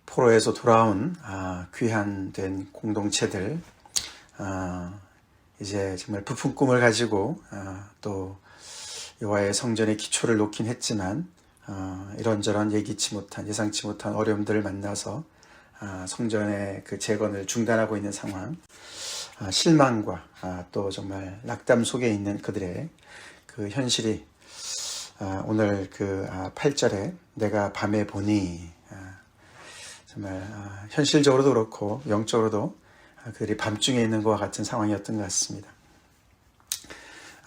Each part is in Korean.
포로에서 돌아온 귀한 된 공동체들, 이제 정말 부푼 꿈을 가지고 또 여호와의 성전의 기초를 놓긴 했지만 이런저런 예상치 못한 어려움들을 만나서 성전의 그 재건을 중단하고 있는 상황, 실망과 또 정말 낙담 속에 있는 그들의 그 현실이 오늘 그 8절에 내가 밤에 보니, 정말 현실적으로도 그렇고 영적으로도 그들이 밤중에 있는 것과 같은 상황이었던 것 같습니다.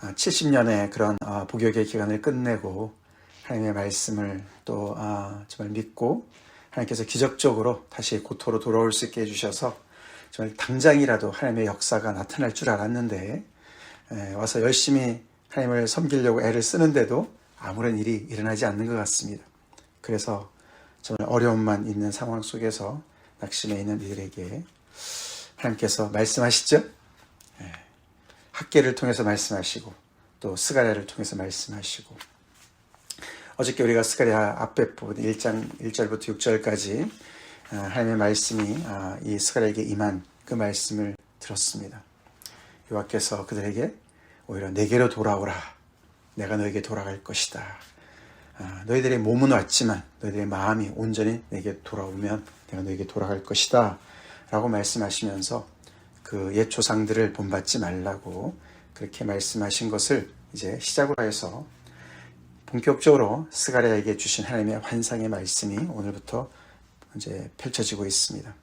70년의 그런 복역의 기간을 끝내고 하나님의 말씀을 또 정말 믿고 하나님께서 기적적으로 다시 고토로 돌아올 수 있게 해주셔서 정말 당장이라도 하나님의 역사가 나타날 줄 알았는데, 와서 열심히 하나님을 섬기려고 애를 쓰는데도 아무런 일이 일어나지 않는 것 같습니다. 그래서 정말 어려움만 있는 상황 속에서 낙심해 있는 이들에게 하나님께서 말씀하시죠. 학개를 통해서 말씀하시고 또 스가랴를 통해서 말씀하시고, 어저께 우리가 스가랴 앞에 부분 1장 1절부터 6절까지 하나님의 말씀이 이 스가랴에게 임한 그 말씀을 들었습니다. 여호와께서 그들에게 오히려 내게로 돌아오라, 내가 너에게 돌아갈 것이다. 너희들의 몸은 왔지만 너희들의 마음이 온전히 내게 돌아오면 내가 너에게 돌아갈 것이다 라고 말씀하시면서 그 옛 조상들을 본받지 말라고 그렇게 말씀하신 것을 이제 시작으로 해서 본격적으로 스가랴에게 주신 하나님의 환상의 말씀이 오늘부터 이제 펼쳐지고 있습니다.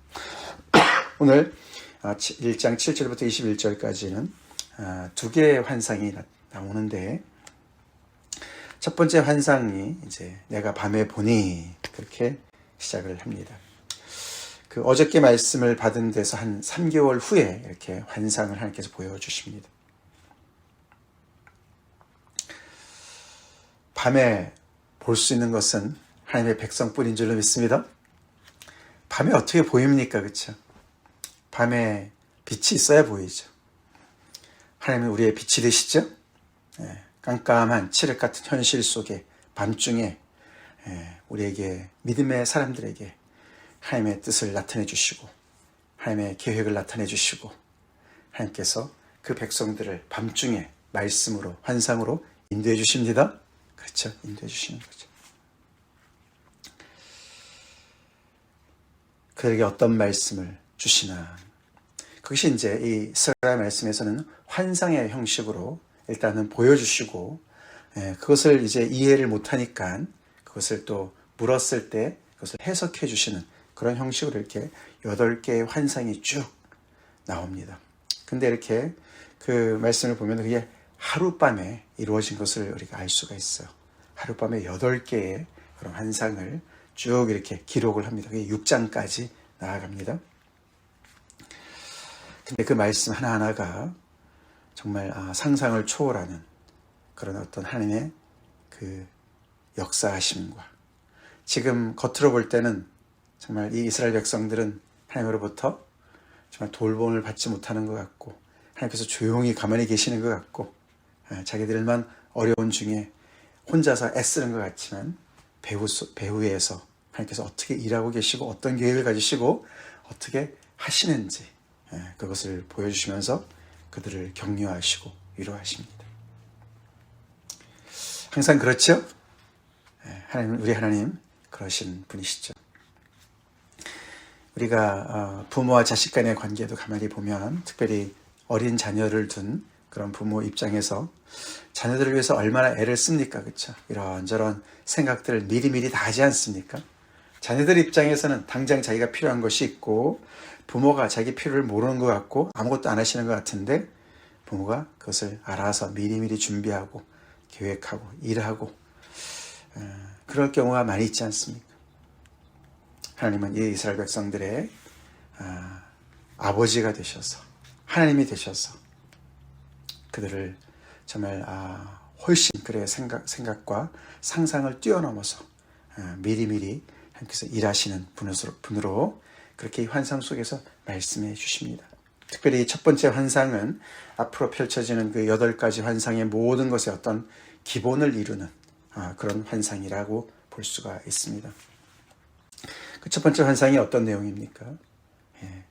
오늘 1장 7절부터 21절까지는 두 개의 환상이 나오는데, 첫 번째 환상이 이제 내가 밤에 보니 그렇게 시작을 합니다. 그 어저께 말씀을 받은 데서 한 3개월 후에 이렇게 환상을 하나님께서 보여주십니다. 밤에 볼 수 있는 것은 하나님의 백성뿐인 줄로 믿습니다. 밤에 어떻게 보입니까? 그렇죠? 밤에 빛이 있어야 보이죠. 하나님은 우리의 빛이 되시죠? 깜깜한 칠흑 같은 현실 속에 밤중에 우리에게, 믿음의 사람들에게 하나님의 뜻을 나타내 주시고 하나님의 계획을 나타내 주시고, 하나님께서 그 백성들을 밤중에 말씀으로, 환상으로 인도해 주십니다. 그렇죠? 인도해 주시는 거죠. 그들에게 어떤 말씀을 주시나, 그것이 이제 이 스가랴 말씀에서는 환상의 형식으로 일단은 보여주시고, 그것을 이제 이해를 못하니까 그것을 또 물었을 때 그것을 해석해 주시는 그런 형식으로 이렇게 8개의 환상이 쭉 나옵니다. 근데 이렇게 그 말씀을 보면 그게 하룻밤에 이루어진 것을 우리가 알 수가 있어요. 하룻밤에 8개의 그런 환상을 쭉 이렇게 기록을 합니다. 그게 6장까지 나아갑니다. 근데 그 말씀 하나하나가 정말 상상을 초월하는 그런 어떤 하나님의 그 역사하심과, 지금 겉으로 볼 때는 정말 이 이스라엘 백성들은 하나님으로부터 정말 돌봄을 받지 못하는 것 같고, 하나님께서 조용히 가만히 계시는 것 같고, 자기들만 어려운 중에 혼자서 애쓰는 것 같지만 배후에서 하나님께서 어떻게 일하고 계시고 어떤 계획을 가지시고 어떻게 하시는지 그것을 보여주시면서 그들을 격려하시고 위로하십니다. 항상 그렇죠? 우리 하나님 그러신 분이시죠. 우리가 부모와 자식 간의 관계도 가만히 보면, 특별히 어린 자녀를 둔 그런 부모 입장에서 자녀들을 위해서 얼마나 애를 씁니까? 그렇죠? 이런저런 생각들을 미리미리 다 하지 않습니까? 자녀들 입장에서는 당장 자기가 필요한 것이 있고, 부모가 자기 필요를 모르는 것 같고 아무것도 안 하시는 것 같은데, 부모가 그것을 알아서 미리미리 준비하고 계획하고 일하고, 그럴 경우가 많이 있지 않습니까? 하나님은 이 이스라엘 백성들의 아버지가 되셔서, 하나님이 되셔서 그들을 정말 훨씬 그의 생각과 상상을 뛰어넘어서 미리미리 하나님께서 일하시는 분으로 그렇게 이 환상 속에서 말씀해 주십니다. 특별히 첫 번째 환상은 앞으로 펼쳐지는 그 8가지 환상의 모든 것의 어떤 기본을 이루는 그런 환상이라고 볼 수가 있습니다. 그 첫 번째 환상이 어떤 내용입니까? 예,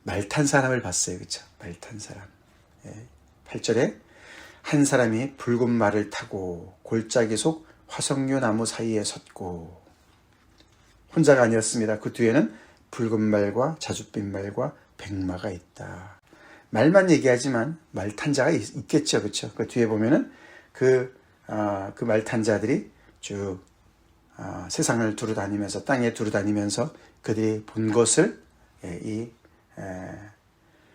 말 탄 사람을 봤어요. 그렇죠? 말 탄 사람. 예, 8절에 한 사람이 붉은 말을 타고 골짜기 속 화석류 나무 사이에 섰고, 혼자가 아니었습니다. 그 뒤에는 붉은 말과 자줏빛 말과 백마가 있다. 말만 얘기하지만 말 탄 자가 있겠죠. 그렇죠? 그 뒤에 보면은 그 말 탄 자들이 쭉 세상을 두루다니면서, 땅에 두루다니면서 그들이 본 것을 이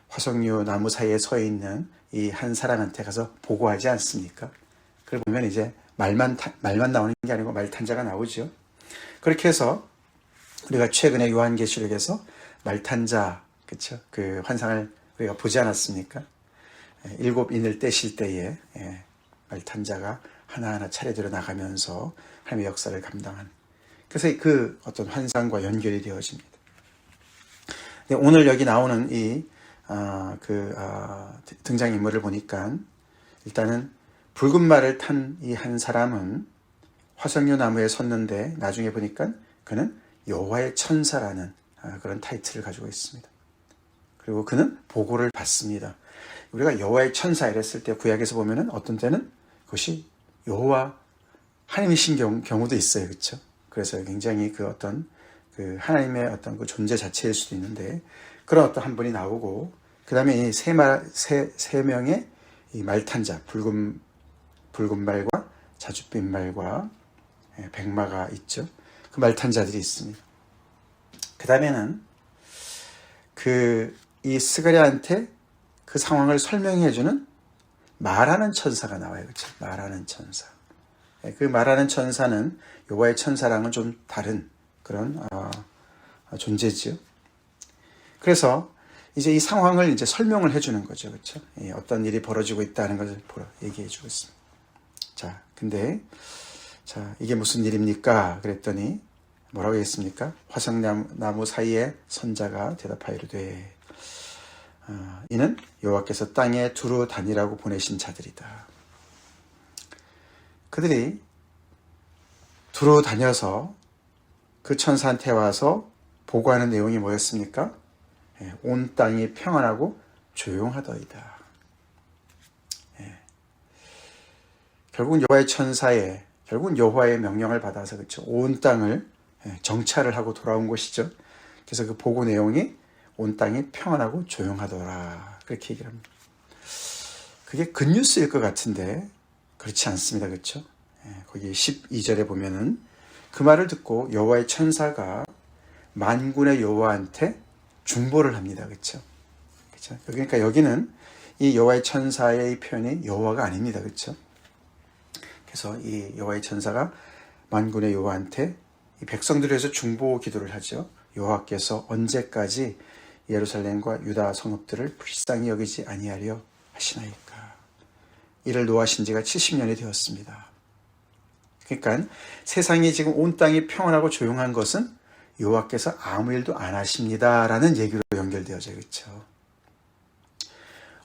화석류 나무 사이에 서 있는 이 한 사람한테 가서 보고하지 않습니까? 그걸 보면 이제 말만 나오는 게 아니고 말 탄 자가 나오죠. 그렇게 해서 우리가 최근에 요한계시록에서 말 탄 자, 그렇죠? 그 환상을 우리가 보지 않았습니까? 7인을 떼실 때에 말 탄 자가 하나하나 차례대로 나가면서 하나님의 역사를 감당한, 그래서 그 어떤 환상과 연결이 되어집니다. 오늘 여기 나오는 이 등장인물을 보니까 일단은 붉은 말을 탄 이 한 사람은 화석류 나무에 섰는데, 나중에 보니까 그는 여호와의 천사라는 그런 타이틀을 가지고 있습니다. 그리고 그는 보고를 받습니다. 우리가 여호와의 천사 이랬을 때 구약에서 보면은 어떤 때는 그것이 여호와 하나님이신 경우도 있어요. 그렇죠? 그래서 굉장히 그 어떤 그 하나님의 어떤 그 존재 자체일 수도 있는데, 그런 어떤 한 분이 나오고, 그 다음에 이 세 명의 이 말탄자, 붉은 말과 자줏빛 말과 백마가 있죠. 그 말탄자들이 있습니다. 그 다음에는 이 스가랴한테 그 상황을 설명해주는 말하는 천사가 나와요. 그렇죠? 말하는 천사. 그 말하는 천사는 여호와의 천사랑은 좀 다른 그런 존재지요. 그래서 이제 이 상황을 이제 설명을 해주는 거죠. 그렇죠? 어떤 일이 벌어지고 있다는 것을 얘기해 주고 있습니다. 근데 이게 무슨 일입니까? 그랬더니 뭐라고 했습니까? 화석나무 사이에 선자가 대답하이르되 이는 여호와께서 땅에 두루 다니라고 보내신 자들이다. 그들이 두루 다녀서 그 천사한테 와서 보고하는 내용이 뭐였습니까? 온 땅이 평안하고 조용하더이다. 결국은 여호와의 천사의, 결국은 여호와의 명령을 받아서, 그렇죠, 온 땅을 정찰을 하고 돌아온 것이죠. 그래서 그 보고 내용이 온 땅이 평안하고 조용하더라, 그렇게 얘기를 합니다. 그게 굿뉴스일 것 같은데 그렇지 않습니다. 그렇죠? 거기 12절에 보면은 그 말을 듣고 여호와의 천사가 만군의 여호와한테 중보를 합니다. 그렇죠? 그러니까 여기는 이 여호와의 천사의 표현이 여호와가 아닙니다. 그렇죠? 그래서 이 여호와의 천사가 만군의 여호와한테 이 백성들을 위해서 중보 기도를 하죠. 여호와께서 언제까지 예루살렘과 유다 성읍들을 불쌍히 여기지 아니하려 하시나이까. 이를 노하신 지가 70년이 되었습니다. 그러니까 세상이 지금 온 땅이 평안하고 조용한 것은 여호와께서 아무 일도 안 하십니다라는 얘기로 연결되어져요. 그렇죠?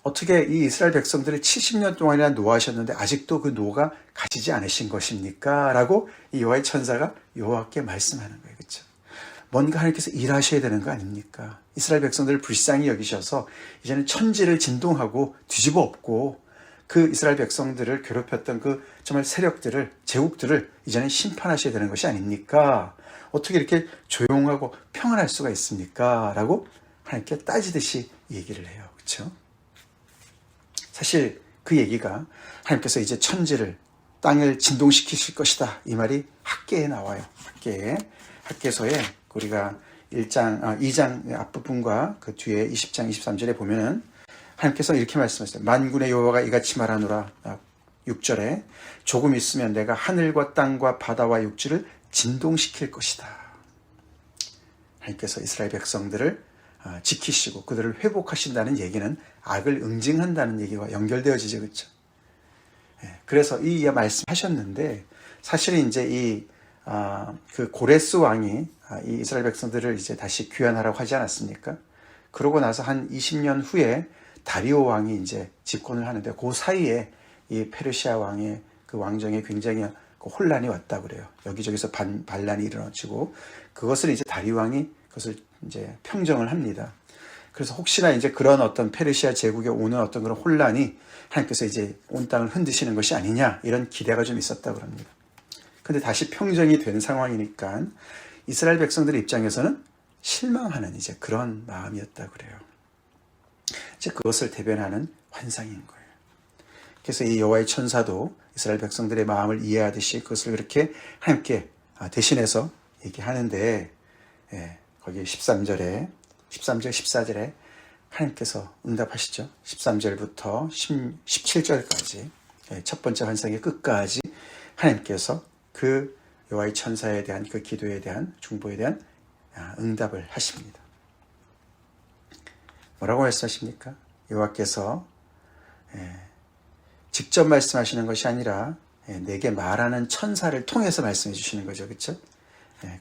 어떻게 이 이스라엘 백성들을 70년 동안이나 노하셨는데 아직도 그 노가 가시지 않으신 것입니까? 라고 이 여호와의 천사가 여호와께 말씀하는 거예요. 그렇죠? 뭔가 하나님께서 일하셔야 되는 거 아닙니까? 이스라엘 백성들을 불쌍히 여기셔서 이제는 천지를 진동하고 뒤집어 엎고 그 이스라엘 백성들을 괴롭혔던 그 정말 세력들을, 제국들을 이제는 심판하셔야 되는 것이 아닙니까? 어떻게 이렇게 조용하고 평안할 수가 있습니까? 라고 하나님께 따지듯이 얘기를 해요. 그렇죠? 사실 그 얘기가 하나님께서 이제 천지를, 땅을 진동시키실 것이다, 이 말이 학개에 나와요. 학개서에 우리가 2장 앞부분과 그 뒤에 20장 23절에 보면은 하나님께서 이렇게 말씀하셨어요. 만군의 여호와가 이같이 말하노라. 6절에 조금 있으면 내가 하늘과 땅과 바다와 육지를 진동시킬 것이다. 하나님께서 이스라엘 백성들을 지키시고 그들을 회복하신다는 얘기는 악을 응징한다는 얘기와 연결되어지죠. 그렇죠? 그래서 이 말씀하셨는데, 사실은 이제 그 고레스 왕이 이 이스라엘 백성들을 이제 다시 귀환하라고 하지 않았습니까? 그러고 나서 한 20년 후에 다리오 왕이 이제 집권을 하는데, 그 사이에 이 페르시아 왕의 그 왕정에 굉장히 그 혼란이 왔다 그래요. 여기저기서 반란이 일어나지고 그것을 이제 다리 왕이 그것을 이제 평정을 합니다. 그래서 혹시나 이제 그런 어떤 페르시아 제국에 오는 어떤 그런 혼란이 하나님께서 이제 온 땅을 흔드시는 것이 아니냐 이런 기대가 좀 있었다고 합니다. 근데 다시 평정이 된 상황이니까 이스라엘 백성들의 입장에서는 실망하는 이제 그런 마음이었다고 그래요. 이제 그것을 대변하는 환상인 거예요. 그래서 이 여호와의 천사도 이스라엘 백성들의 마음을 이해하듯이 그것을 그렇게 하나님께 대신해서 얘기하는데, 거기 13절, 14절에 하나님께서 응답하시죠. 13절부터 17절까지 첫 번째 환상의 끝까지 하나님께서 그 여호와의 천사에 대한 그 기도에 대한 중보에 대한 응답을 하십니다. 뭐라고 말씀하십니까? 여호와께서 직접 말씀하시는 것이 아니라 내게 말하는 천사를 통해서 말씀해 주시는 거죠. 그렇죠?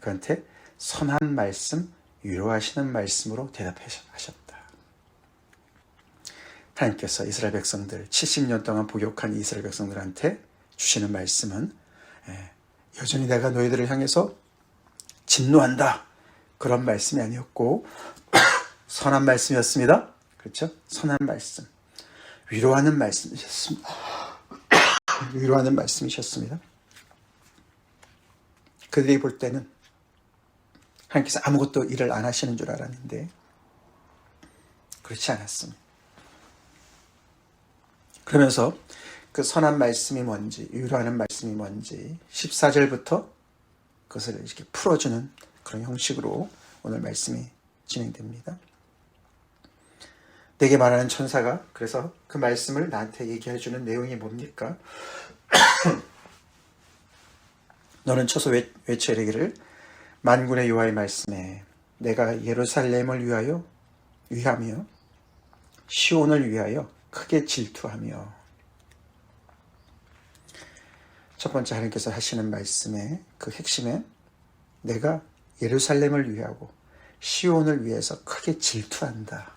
그한테 선한 말씀, 위로하시는 말씀으로 대답하셨다. 하나님께서 이스라엘 백성들 70년 동안 복역한 이스라엘 백성들한테 주시는 말씀은 여전히 내가 너희들을 향해서 진노한다 그런 말씀이 아니었고 선한 말씀이었습니다. 그렇죠? 선한 말씀, 위로하는 말씀이셨습니다. 위로하는 말씀이셨습니다. 그들이 볼 때는 하나님께서 아무것도 일을 안 하시는 줄 알았는데 그렇지 않았습니다. 그러면서 그 선한 말씀이 뭔지, 위로하는 말씀이 뭔지 14절부터 그것을 이렇게 풀어주는 그런 형식으로 오늘 말씀이 진행됩니다. 내게 말하는 천사가 그래서 그 말씀을 나한테 얘기해주는 내용이 뭡니까? 너는 쳐서 외쳐 이르기를 만군의 여호와의 말씀에 내가 예루살렘을 위하며 시온을 위하여 크게 질투하며. 첫 번째 하나님께서 하시는 말씀의 그 핵심에 내가 예루살렘을 위하고 시온을 위해서 크게 질투한다.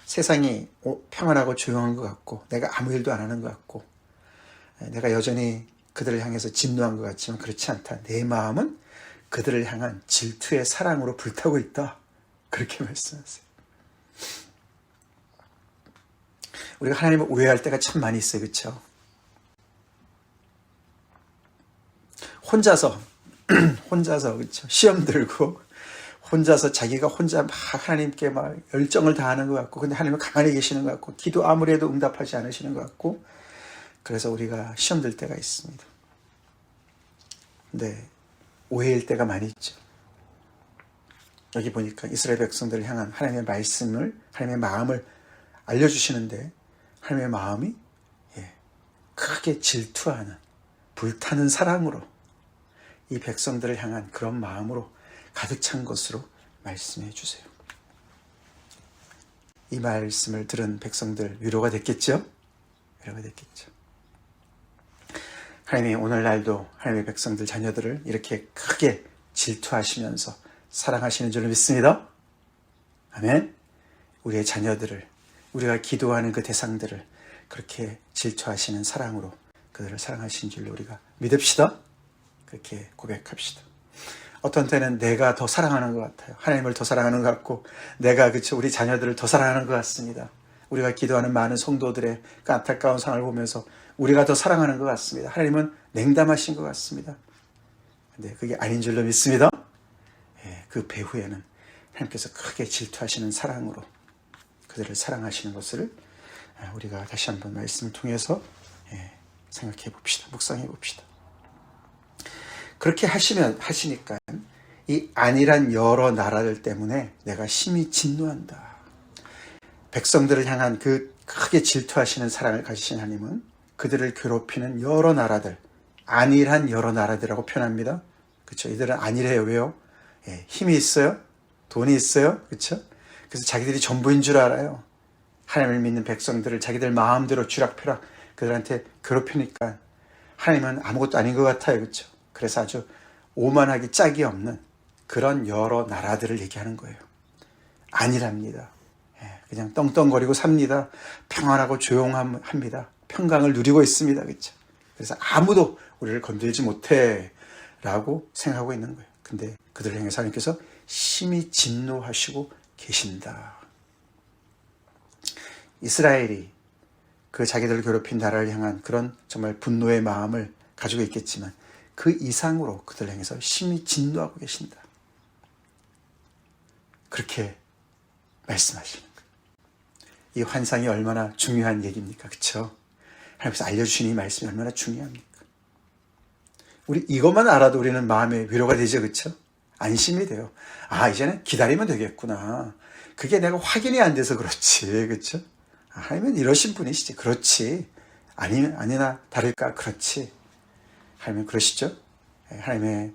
세상이 평안하고 조용한 것 같고 내가 아무 일도 안 하는 것 같고 내가 여전히 그들을 향해서 진노한 것 같지만 그렇지 않다. 내 마음은 그들을 향한 질투의 사랑으로 불타고 있다. 그렇게 말씀하세요. 우리가 하나님을 오해할 때가 참 많이 있어요. 그렇죠? 혼자서 그렇죠? 시험 들고 혼자서 자기가 혼자 막 하나님께 막 열정을 다하는 것 같고 근데 하나님은 가만히 계시는 것 같고 기도 아무리 해도 응답하지 않으시는 것 같고 그래서 우리가 시험 들 때가 있습니다. 근데 오해일 때가 많이 있죠. 여기 보니까 이스라엘 백성들을 향한 하나님의 말씀을 하나님의 마음을 알려주시는데 하나님의 마음이 크게 질투하는 불타는 사랑으로 이 백성들을 향한 그런 마음으로 가득 찬 것으로 말씀해 주세요. 이 말씀을 들은 백성들 위로가 됐겠죠? 위로가 됐겠죠. 하나님이 오늘날도 하나님의 백성들 자녀들을 이렇게 크게 질투하시면서 사랑하시는 줄로 믿습니다. 아멘. 우리의 자녀들을 우리가 기도하는 그 대상들을 그렇게 질투하시는 사랑으로 그들을 사랑하신 줄로 우리가 믿읍시다. 그렇게 고백합시다. 어떤 때는 내가 더 사랑하는 것 같아요. 하나님을 더 사랑하는 것 같고 내가 그쵸 우리 자녀들을 더 사랑하는 것 같습니다. 우리가 기도하는 많은 성도들의 그 안타까운 상황을 보면서 우리가 더 사랑하는 것 같습니다. 하나님은 냉담하신 것 같습니다. 근데 그게 아닌 줄로 믿습니다. 그 배후에는 하나님께서 크게 질투하시는 사랑으로 그들을 사랑하시는 것을 우리가 다시 한번 말씀을 통해서 생각해 봅시다. 묵상해 봅시다. 그렇게 하시니까 이 안일한 여러 나라들 때문에 내가 심히 진노한다. 백성들을 향한 그 크게 질투하시는 사랑을 가지신 하나님은 그들을 괴롭히는 여러 나라들, 안일한 여러 나라들이라고 표현합니다. 그렇죠? 이들은 안일해요. 왜요? 힘이 있어요. 돈이 있어요. 그렇죠? 그래서 자기들이 전부인 줄 알아요. 하나님을 믿는 백성들을 자기들 마음대로 쥐락펴락 그들한테 괴롭히니까 하나님은 아무것도 아닌 것 같아요. 그렇죠? 그래서 아주 오만하기 짝이 없는 그런 여러 나라들을 얘기하는 거예요. 아니랍니다. 그냥 떵떵거리고 삽니다. 평안하고 조용합니다. 평강을 누리고 있습니다. 그렇죠? 그래서 아무도 우리를 건들지 못해 라고 생각하고 있는 거예요. 근데 그들을 향해서 하나님께서 심히 진노하시고 계신다. 이스라엘이 그 자기들을 괴롭힌 나라를 향한 그런 정말 분노의 마음을 가지고 있겠지만 그 이상으로 그들을 향해서 심히 진노하고 계신다. 그렇게 말씀하시는 거예요. 이 환상이 얼마나 중요한 얘기입니까? 그렇죠? 하나님께서 알려주신 이 말씀이 얼마나 중요합니까? 우리 이것만 알아도 우리는 마음에 위로가 되죠. 그렇죠? 안심이 돼요. 아, 이제는 기다리면 되겠구나. 그게 내가 확인이 안 돼서 그렇지. 그렇죠? 하나님은 이러신 분이시지. 그렇지. 아니나 다를까? 그렇지. 하나님은 그러시죠? 하나님의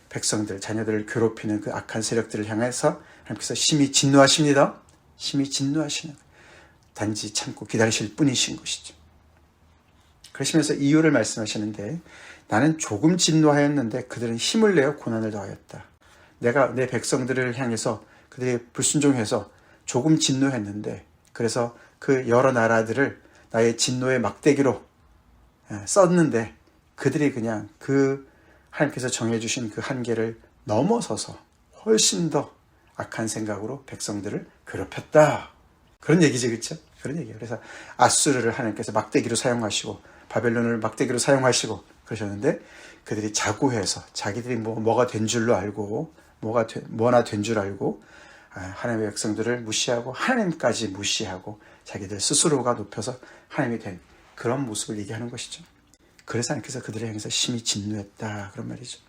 백성들, 자녀들을 괴롭히는 그 악한 세력들을 향해서 하나님께서 심히 진노하십니다. 심히 진노하시는, 단지 참고 기다리실 뿐이신 것이죠. 그러시면서 이유를 말씀하시는데, 나는 조금 진노하였는데 그들은 힘을 내어 고난을 더하였다. 내가 내 백성들을 향해서 그들이 불순종해서 조금 진노했는데, 그래서 그 여러 나라들을 나의 진노의 막대기로 썼는데 그들이 그냥 그 하나님께서 정해주신 그 한계를 넘어서서 훨씬 더 악한 생각으로 백성들을 괴롭혔다. 그런 얘기지, 그렇죠? 그런 얘기예요. 그래서 아수르를 하나님께서 막대기로 사용하시고 바벨론을 막대기로 사용하시고 그러셨는데 그들이 자고해서 자기들이 뭐가 된 줄로 알고 뭐나 된 줄 알고 하나님의 백성들을 무시하고 하나님까지 무시하고 자기들 스스로가 높여서 하나님이 된 그런 모습을 얘기하는 것이죠. 그래서 하나님께서 그들을 향해서 심히 진노했다. 그런 말이죠.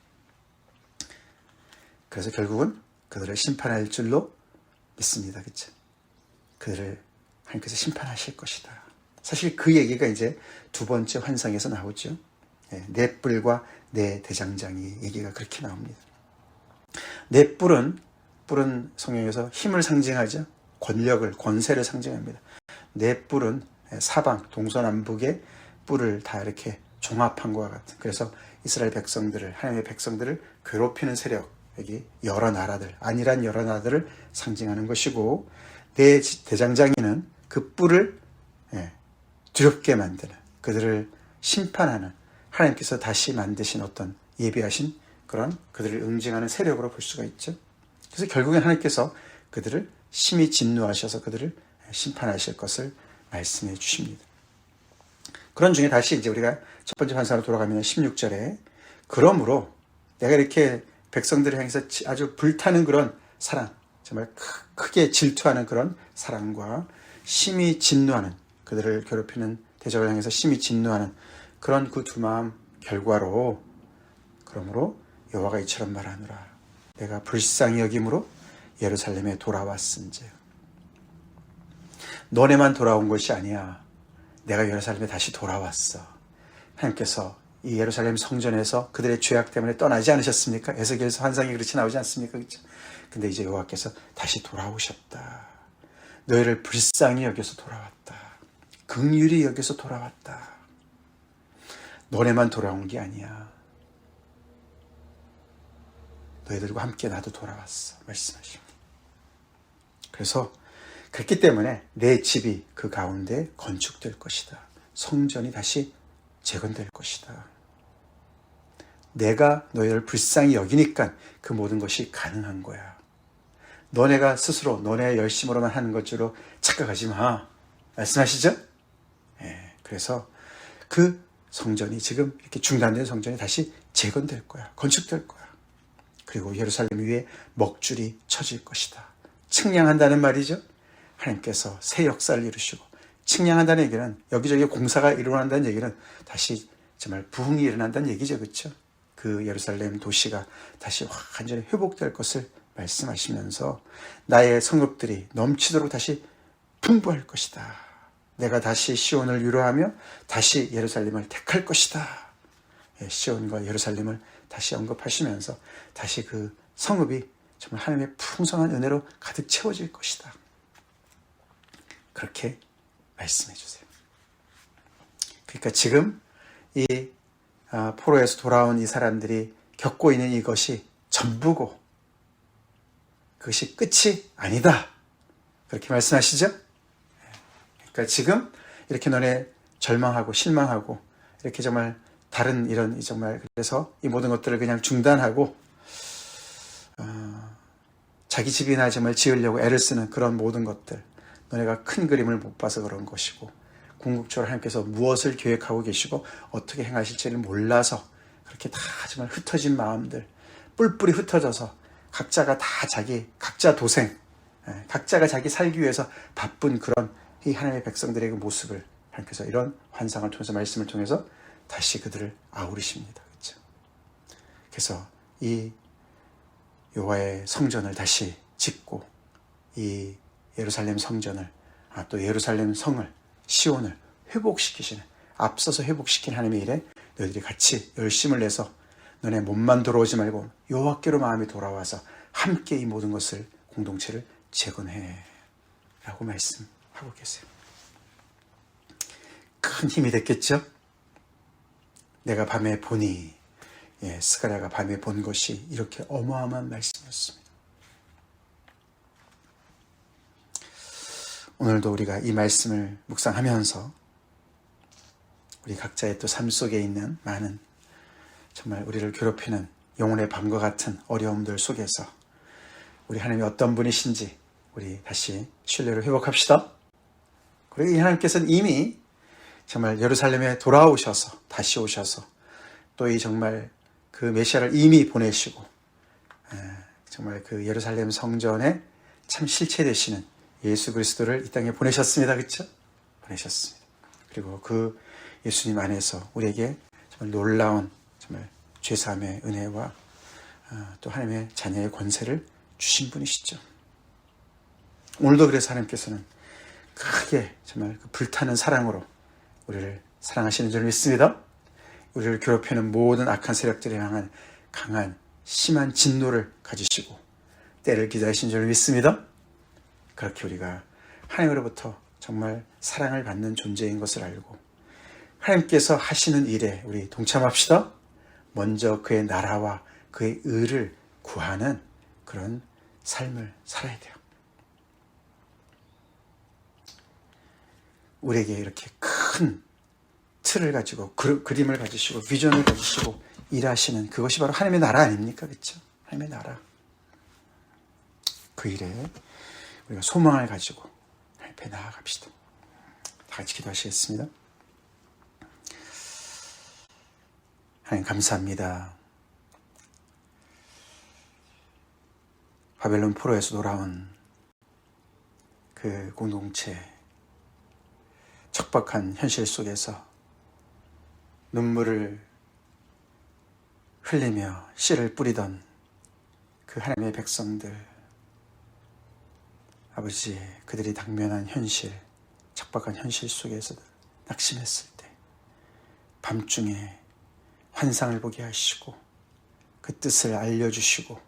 그래서 결국은 그들을 심판할 줄로 믿습니다. 그렇죠? 그들을 하나님께서 심판하실 것이다. 사실 그 얘기가 이제 두 번째 환상에서 나오죠. 네 뿔과 네 대장장이 얘기가 그렇게 나옵니다. 네 뿔은 성경에서 힘을 상징하죠. 권력을, 권세를 상징합니다. 네 뿔은 사방, 동서남북의 뿔을 다 이렇게 종합한 것과 같은, 그래서 이스라엘 백성들을, 하나님의 백성들을 괴롭히는 세력, 여기 여러 나라들, 안일한 여러 나라들을 상징하는 것이고, 네 대장장이는 그 뿔을 두렵게 만드는, 그들을 심판하는, 하나님께서 다시 만드신 어떤 예비하신 그런 그들을 응징하는 세력으로 볼 수가 있죠. 그래서 결국엔 하나님께서 그들을 심히 진노하셔서 그들을 심판하실 것을 말씀해 주십니다. 그런 중에 다시 이제 우리가 첫 번째 환상으로 돌아가면 16절에, 그러므로 내가 이렇게 백성들을 향해서 아주 불타는 그런 사랑, 정말 크게 질투하는 그런 사랑과 심히 진노하는, 그들을 괴롭히는 대적을 향해서 심히 진노하는 그런 그 두 마음 결과로, 그러므로 여호와가 이처럼 말하노라. 내가 불쌍히 여김으로 예루살렘에 돌아왔은즉. 너네만 돌아온 것이 아니야. 내가 예루살렘에 다시 돌아왔어. 하나님께서 이 예루살렘 성전에서 그들의 죄악 때문에 떠나지 않으셨습니까? 에스겔서 환상이 그렇게 나오지 않습니까? 그렇죠? 근데 이제 여호와께서 다시 돌아오셨다. 너희를 불쌍히 여겨서 돌아왔다. 긍휼히 여겨서 돌아왔다. 너네만 돌아온 게 아니야. 너희들과 함께 나도 돌아왔어. 말씀하십니다. 그래서 그렇기 때문에 내 집이 그 가운데 건축될 것이다. 성전이 다시 재건될 것이다. 내가 너희를 불쌍히 여기니까 그 모든 것이 가능한 거야. 너네가 스스로 너네의 열심으로만 하는 것으로 착각하지 마. 말씀하시죠? 그래서 그 성전이, 지금 이렇게 중단된 성전이 다시 재건될 거야. 건축될 거야. 그리고 예루살렘 위에 먹줄이 쳐질 것이다. 측량한다는 말이죠. 하나님께서 새 역사를 이루시고, 측량한다는 얘기는 여기저기 공사가 일어난다는 얘기는 다시 정말 부흥이 일어난다는 얘기죠. 그렇죠? 그 예루살렘 도시가 다시 완전히 회복될 것을 말씀하시면서 나의 성읍들이 넘치도록 다시 풍부할 것이다. 내가 다시 시온을 위로하며 다시 예루살렘을 택할 것이다. 시온과 예루살렘을 다시 언급하시면서 다시 그 성읍이 정말 하나님의 풍성한 은혜로 가득 채워질 것이다. 그렇게 말씀해 주세요. 그러니까 지금 이 포로에서 돌아온 이 사람들이 겪고 있는 이것이 전부고 그것이 끝이 아니다. 그렇게 말씀하시죠? 그러니까 지금 이렇게 너네 절망하고 실망하고 이렇게 정말 다른 이런 정말 그래서 이 모든 것들을 그냥 중단하고 자기 집이나 정말 지으려고 애를 쓰는 그런 모든 것들, 너네가 큰 그림을 못 봐서 그런 것이고 궁극적으로 하나님께서 무엇을 계획하고 계시고 어떻게 행하실지를 몰라서 그렇게 다 정말 흩어진 마음들, 뿔뿔이 흩어져서 각자가 다 각자 도생, 각자가 자기 살기 위해서 바쁜 그런 이 하나님의 백성들의 그 모습을 하나님께서 이런 환상을 통해서 말씀을 통해서 다시 그들을 아우르십니다. 그렇죠? 그래서 이 여호와의 성전을 다시 짓고 이 예루살렘 성전을 또 예루살렘 성을 시온을 회복시키시는, 앞서서 회복시킨 하나님의 일에 너희들이 같이 열심을 내서 너네 몸만 돌아오지 말고 여호와께로 마음이 돌아와서 함께 이 모든 것을 공동체를 재건해 라고 말씀하고 계세요. 큰 힘이 됐겠죠? 내가 밤에 보니, 스가랴가 밤에 본 것이 이렇게 어마어마한 말씀이었습니다. 오늘도 우리가 이 말씀을 묵상하면서 우리 각자의 또 삶 속에 있는 많은 정말 우리를 괴롭히는 영혼의 밤과 같은 어려움들 속에서 우리 하나님이 어떤 분이신지 우리 다시 신뢰를 회복합시다. 그리고 이 하나님께서는 이미 정말 예루살렘에 돌아오셔서 다시 오셔서 또 이 정말 그 메시아를 이미 보내시고 정말 그 예루살렘 성전에 참 실체 되시는 예수 그리스도를 이 땅에 보내셨습니다. 그렇죠? 보내셨습니다. 그리고 그 예수님 안에서 우리에게 정말 놀라운 정말 죄사함의 은혜와 또 하나님의 자녀의 권세를 주신 분이시죠. 오늘도 그래서 하나님께서는 크게 정말 그 불타는 사랑으로 우리를 사랑하시는 줄 믿습니다. 우리를 괴롭히는 모든 악한 세력들에 향한 강한 심한 진노를 가지시고 때를 기다리신 줄 믿습니다. 그렇게 우리가 하나님으로부터 정말 사랑을 받는 존재인 것을 알고 하나님께서 하시는 일에 우리 동참합시다. 먼저 그의 나라와 그의 의를 구하는 그런 삶을 살아야 돼요. 우리에게 이렇게 큰 틀을 가지고 그림을 가지시고 비전을 가지시고 일하시는 그것이 바로 하나님의 나라 아닙니까? 그렇죠? 하나님의 나라. 그 일에 우리가 소망을 가지고 하나님 앞에 나아갑시다. 다 같이 기도하시겠습니다. 하나님 감사합니다. 바벨론 포로에서 돌아온 그 공동체, 척박한 현실 속에서 눈물을 흘리며 씨를 뿌리던 그 하나님의 백성들, 아버지, 그들이 당면한 현실, 척박한 현실 속에서 낙심했을 때 밤중에 환상을 보게 하시고 그 뜻을 알려주시고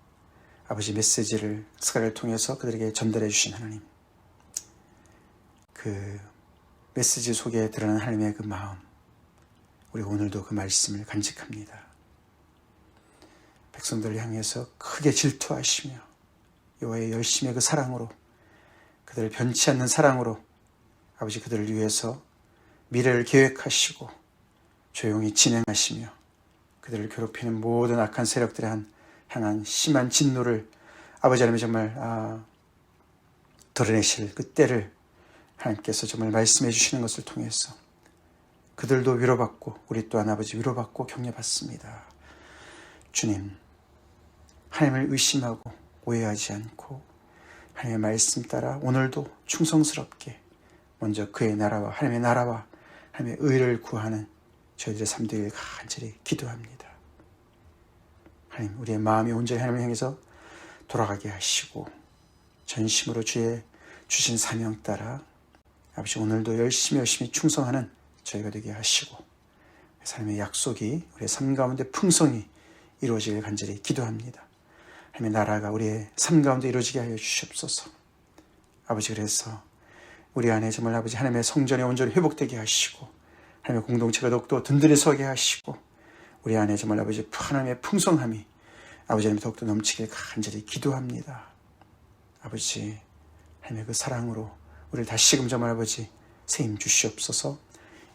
아버지 메시지를 스가랴를 통해서 그들에게 전달해 주신 하나님, 그 메시지 속에 드러난 하나님의 그 마음, 우리 오늘도 그 말씀을 간직합니다. 백성들을 향해서 크게 질투하시며 여호와의 열심의 그 사랑으로, 그들을 변치 않는 사랑으로 아버지 그들을 위해서 미래를 계획하시고 조용히 진행하시며 그들을 괴롭히는 모든 악한 세력들에 향한 심한 진노를 아버지 하나님이 정말 드러내실 그 때를 하나님께서 정말 말씀해 주시는 것을 통해서 그들도 위로받고 우리 또한 아버지 위로받고 격려받습니다. 주님, 하나님을 의심하고 오해하지 않고 하나님의 말씀 따라 오늘도 충성스럽게 먼저 그의 나라와 하나님의 나라와 하나님의 의를 구하는 저희들의 삶 되길 간절히 기도합니다. 하나님, 우리의 마음이 온전히 하나님을 향해서 돌아가게 하시고 전심으로 주의 주신 사명 따라 아버지 오늘도 열심히 충성하는 저희가 되게 하시고 삶의 약속이 우리의 삶 가운데 풍성히 이루어지길 간절히 기도합니다. 하나님의 나라가 우리의 삶 가운데 이루어지게 하여 주시옵소서. 아버지, 그래서 우리 안에 정말 아버지 하나님의 성전이 온전히 회복되게 하시고 하나님의 공동체가 더욱더 든든히 서게 하시고 우리 안에 정말 아버지 하나님의 풍성함이 아버지 하나님 더욱더 넘치길 간절히 기도합니다. 아버지 하나님의 그 사랑으로 우리를 다시금 정말 아버지 세임 주시옵소서.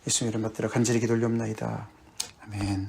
예수님 이름 받들어 간절히 기도 올려옵나이다. 아멘.